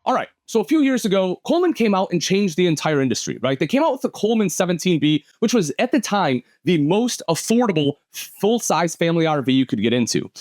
All right, so a few years ago, Coleman came out and changed the entire industry, right? They came out with the Coleman 17B, which was at the time the most affordable full-size family RV you could get into.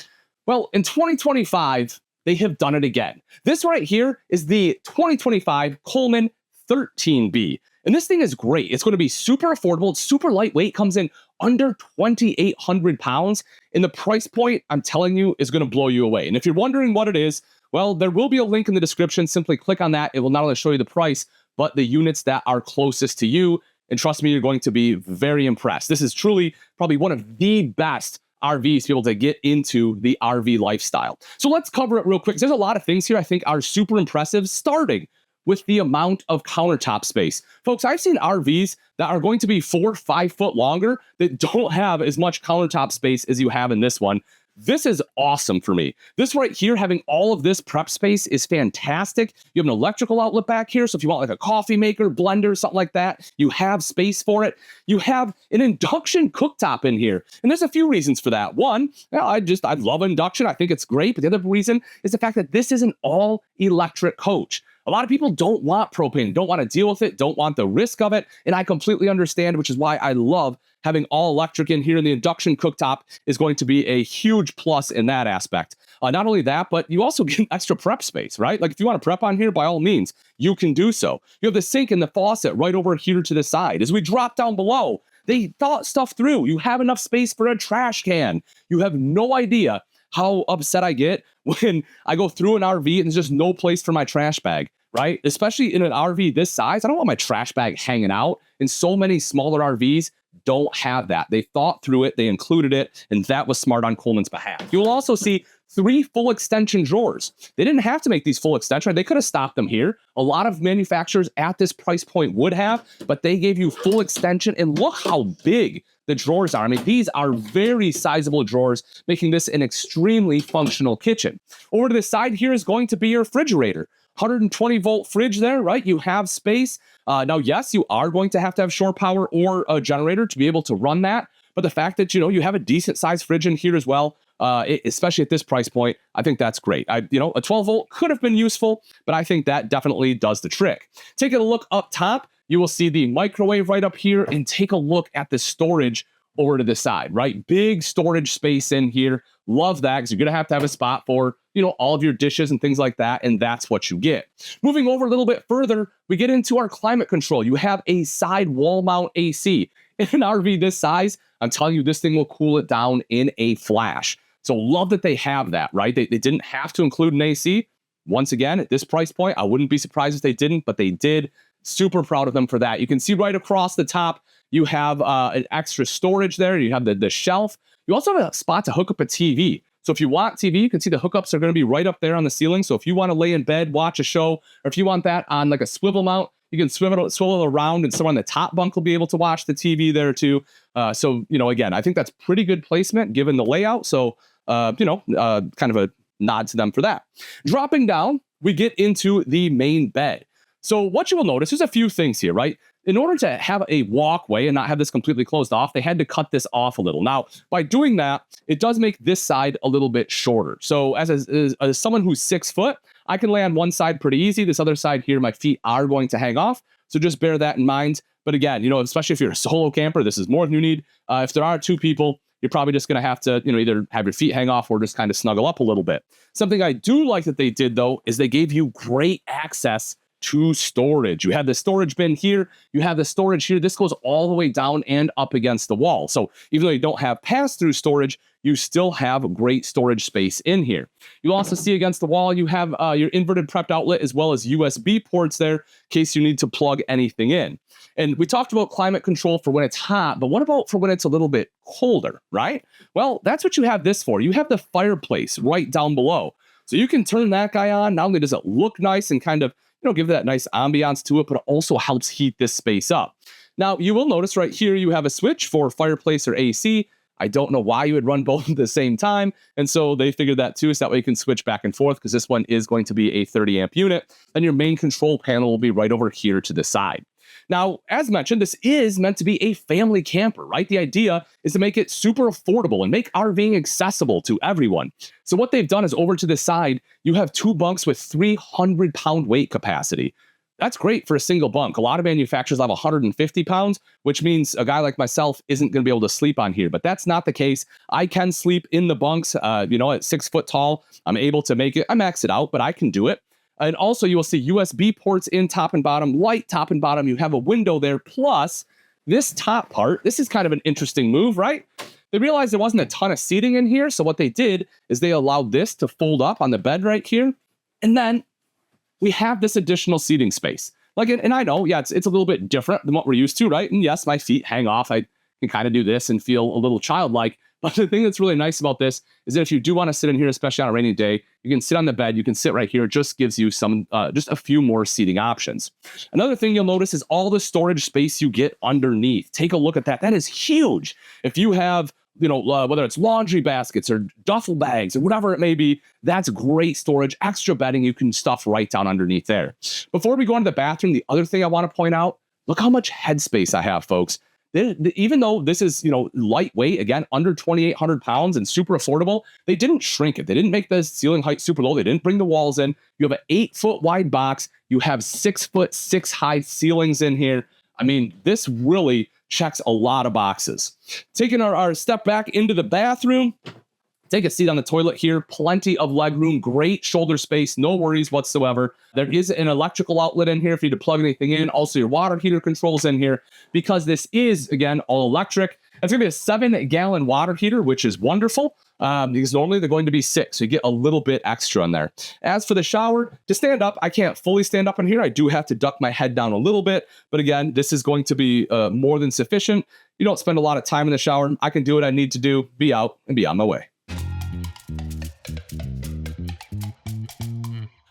Well, in 2025, they have done it again. This right here is the 2025 Coleman 13B. And this thing is great. It's going to be super affordable. It's super lightweight, comes in under 2,800 pounds. And the price point, I'm telling you, is going to blow you away. And if you're wondering what it is, well, there will be a link in the description. Simply click on that. It will not only show you the price, but the units that are closest to you. And trust me, you're going to be very impressed. This is truly probably one of the best RVs to be able to get into the RV lifestyle. So let's cover it real quick. There's a lot of things here I think are super impressive, starting with the amount of countertop space. Folks, I've seen RVs that are going to be 4 or 5 foot longer that don't have as much countertop space as you have in this one. This is awesome for me. This right here, having all of this prep space is fantastic. You have an electrical outlet back here, so if you want like a coffee maker, blender, something like that, you have space for it. You have an induction cooktop in here, and there's a few reasons for that. One, I love induction. I think it's great, but the other reason is the fact that this is an all-electric coach. A lot of people don't want propane, don't want to deal with it, don't want the risk of it, and I completely understand, which is why I love having all electric in here. And the induction cooktop is going to be a huge plus in that aspect. Not only that, but you also get extra prep space, right? Like if you want to prep on here, by all means, you can do so. You have the sink and the faucet right over here to the side. As we drop down below, they thought stuff through. You have enough space for a trash can. You have no idea how upset I get when I go through an RV and there's just no place for my trash bag. Right? Especially in an RV this size, I don't want my trash bag hanging out. And so many smaller RVs don't have that. They thought through it, they included it, and that was smart on Coleman's behalf. You will also see 3 full extension drawers. They didn't have to make these full extension. They could have stopped them here. A lot of manufacturers at this price point would have, but they gave you full extension, and look how big the drawers are. I mean, these are very sizable drawers, making this an extremely functional kitchen. Over to the side here is going to be your refrigerator. 120 volt fridge there, right? You have space. Now, yes, you are going to have shore power or a generator to be able to run that. But the fact that, you have a decent sized fridge in here as well, especially at this price point, I think that's great. A 12 volt could have been useful, but I think that definitely does the trick. Taking a look up top, you will see the microwave right up here, and take a look at the storage over to the side, right? Big storage space in here. Love that, because you're going to have a spot for, all of your dishes and things like that, and that's what you get. Moving over a little bit further, we get into our climate control. You have a side wall mount AC. In an RV this size, I'm telling you, this thing will cool it down in a flash. So love that they have that, right? They didn't have to include an AC. Once again, at this price point, I wouldn't be surprised if they didn't, but they did. Super proud of them for that. You can see right across the top, you have an extra storage there. You have the shelf. You also have a spot to hook up a TV. So if you want TV, you can see the hookups are going to be right up there on the ceiling. So if you want to lay in bed, watch a show, or if you want that on like a swivel mount, you can swivel around, and someone on the top bunk will be able to watch the TV there too. So, again, I think that's pretty good placement given the layout. So, kind of a nod to them for that. Dropping down, we get into the main bed. So what you will notice, there's a few things here, right? In order to have a walkway and not have this completely closed off, they had to cut this off a little. Now, by doing that, it does make this side a little bit shorter. So as someone who's 6 foot, I can lay on one side pretty easy. This other side here, my feet are going to hang off. So just bear that in mind. But again, especially if you're a solo camper, this is more than you need. If there are 2 people, you're probably just going to have to, either have your feet hang off or just kind of snuggle up a little bit. Something I do like that they did, though, is they gave you great access to storage. You have the storage bin here. You have the storage here. This goes all the way down and up against the wall. So even though you don't have pass-through storage, you still have great storage space in here. You'll also see against the wall, you have your inverted prepped outlet as well as USB ports there in case you need to plug anything in. And we talked about climate control for when it's hot, but what about for when it's a little bit colder, right? Well, that's what you have this for. You have the fireplace right down below. So you can turn that guy on. Not only does it look nice and kind of give that nice ambiance to it, but it also helps heat this space up. Now, you will notice right here, you have a switch for fireplace or AC. I don't know why you would run both at the same time. And so they figured that too, so that way you can switch back and forth, because this one is going to be a 30 amp unit. And your main control panel will be right over here to the side. Now, as mentioned, this is meant to be a family camper, right? The idea is to make it super affordable and make RVing accessible to everyone. So what they've done is over to the side, you have 2 bunks with 300-pound weight capacity. That's great for a single bunk. A lot of manufacturers have 150 pounds, which means a guy like myself isn't going to be able to sleep on here. But that's not the case. I can sleep in the bunks, at 6 foot tall. I'm able to make it. I max it out, but I can do it. And also you will see USB ports in top and bottom, light top and bottom. You have a window there. Plus this top part, this is kind of an interesting move, right? They realized there wasn't a ton of seating in here. So what they did is they allowed this to fold up on the bed right here. And then we have this additional seating space. And I know, yeah, it's a little bit different than what we're used to, right? And yes, my feet hang off. I can kind of do this and feel a little childlike. But the thing that's really nice about this is that if you do want to sit in here, especially on a rainy day, you can sit on the bed, you can sit right here. It just gives you just a few more seating options. Another thing you'll notice is all the storage space you get underneath. Take a look at that. That is huge. If you have whether it's laundry baskets or duffel bags or whatever it may be, that's great storage, extra bedding you can stuff right down underneath there. Before we go into the bathroom, the other thing I want to point out, look how much headspace I have, folks. Even though this is, lightweight, again, under 2,800 pounds and super affordable, they didn't shrink it. They didn't make the ceiling height super low. They didn't bring the walls in. You have an 8-foot wide box. You have 6'6" high ceilings in here. I mean, this really checks a lot of boxes. Taking our step back into the bathroom, take a seat on the toilet here. Plenty of leg room, great shoulder space, no worries whatsoever. There is an electrical outlet in here if you need to plug anything in. Also, your water heater controls in here because this is, again, all electric. It's going to be a 7-gallon water heater, which is wonderful because normally they're going to be 6. So you get a little bit extra in there. As for the shower, to stand up, I can't fully stand up in here. I do have to duck my head down a little bit. But again, this is going to be more than sufficient. You don't spend a lot of time in the shower. I can do what I need to do, be out, and be on my way.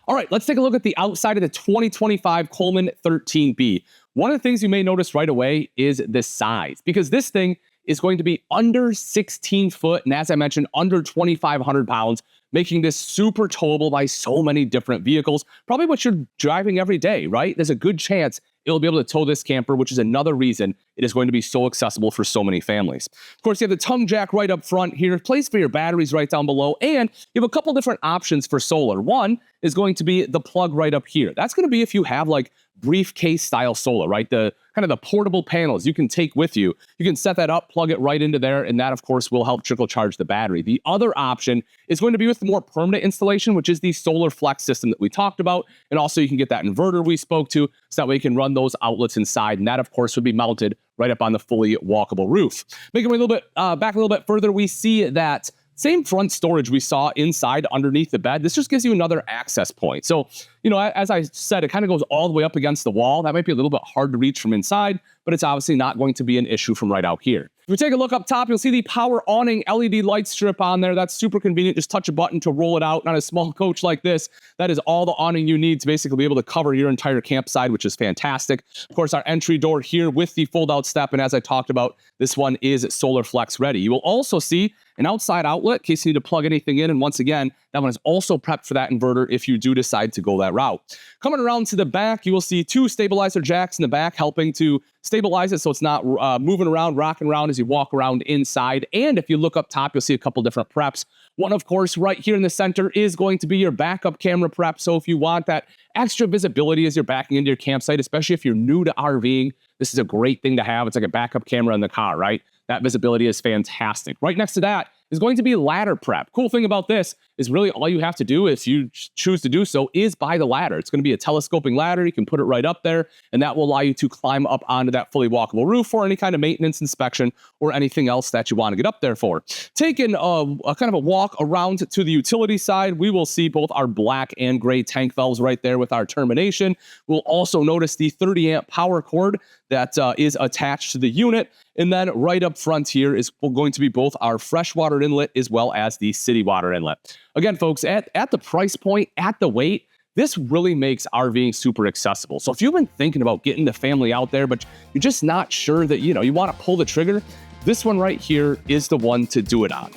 All right, let's take a look at the outside of the 2025 Coleman 13B. One of the things you may notice right away is the size, because this thing is going to be under 16 foot, and as I mentioned, under 2,500 pounds, making this super towable by so many different vehicles. Probably what you're driving every day, right? There's a good chance it'll be able to tow this camper, which is another reason it is going to be so accessible for so many families. Of course, you have the tongue jack right up front here, place for your batteries right down below, and you have a couple different options for solar. One is going to be the plug right up here. That's going to be if you have like briefcase style solar, right? The kind of the portable panels you can take with you. You can set that up, plug it right into there, and that, of course, will help trickle charge the battery. The other option is going to be with the more permanent installation, which is the solar flex system that we talked about. And also you can get that inverter we spoke to, so that way you can run those outlets inside. And that, of course, would be mounted right up on the fully walkable roof. Making it a little bit back a little bit further, we see that same front storage we saw inside underneath the bed. This just gives you another access point. So, as I said, it kind of goes all the way up against the wall. That might be a little bit hard to reach from inside, but it's obviously not going to be an issue from right out here. If we take a look up top, you'll see the power awning LED light strip on there. That's super convenient. Just touch a button to roll it out. On a small coach like this, that is all the awning you need to basically be able to cover your entire campsite, which is fantastic. Of course, our entry door here with the fold-out step, and as I talked about, this one is solar flex ready. You will also see an outside outlet in case you need to plug anything in, and once again, that one is also prepped for that inverter if you do decide to go that route. Coming around to the back, you will see 2 stabilizer jacks in the back helping to stabilize it so it's not moving around, rocking around as you walk around inside. And if you look up top, you'll see a couple different preps. One, of course, right here in the center is going to be your backup camera prep. So if you want that extra visibility as you're backing into your campsite, especially if you're new to RVing, this is a great thing to have. It's like a backup camera in the car, right? That visibility is fantastic. Right next to that is going to be ladder prep. Cool thing about this is really all you have to do if you choose to do so is buy the ladder. It's going to be a telescoping ladder. You can put it right up there, and that will allow you to climb up onto that fully walkable roof for any kind of maintenance inspection or anything else that you want to get up there for. Taking a kind of a walk around to the utility side, we will see both our black and gray tank valves right there with our termination. We'll also notice the 30 amp power cord that is attached to the unit. And then right up front here is going to be both our freshwater inlet as well as the city water inlet. Again, folks, at the price point, at the weight, this really makes RVing super accessible. So if you've been thinking about getting the family out there, but you're just not sure that, you want to pull the trigger, this one right here is the one to do it on.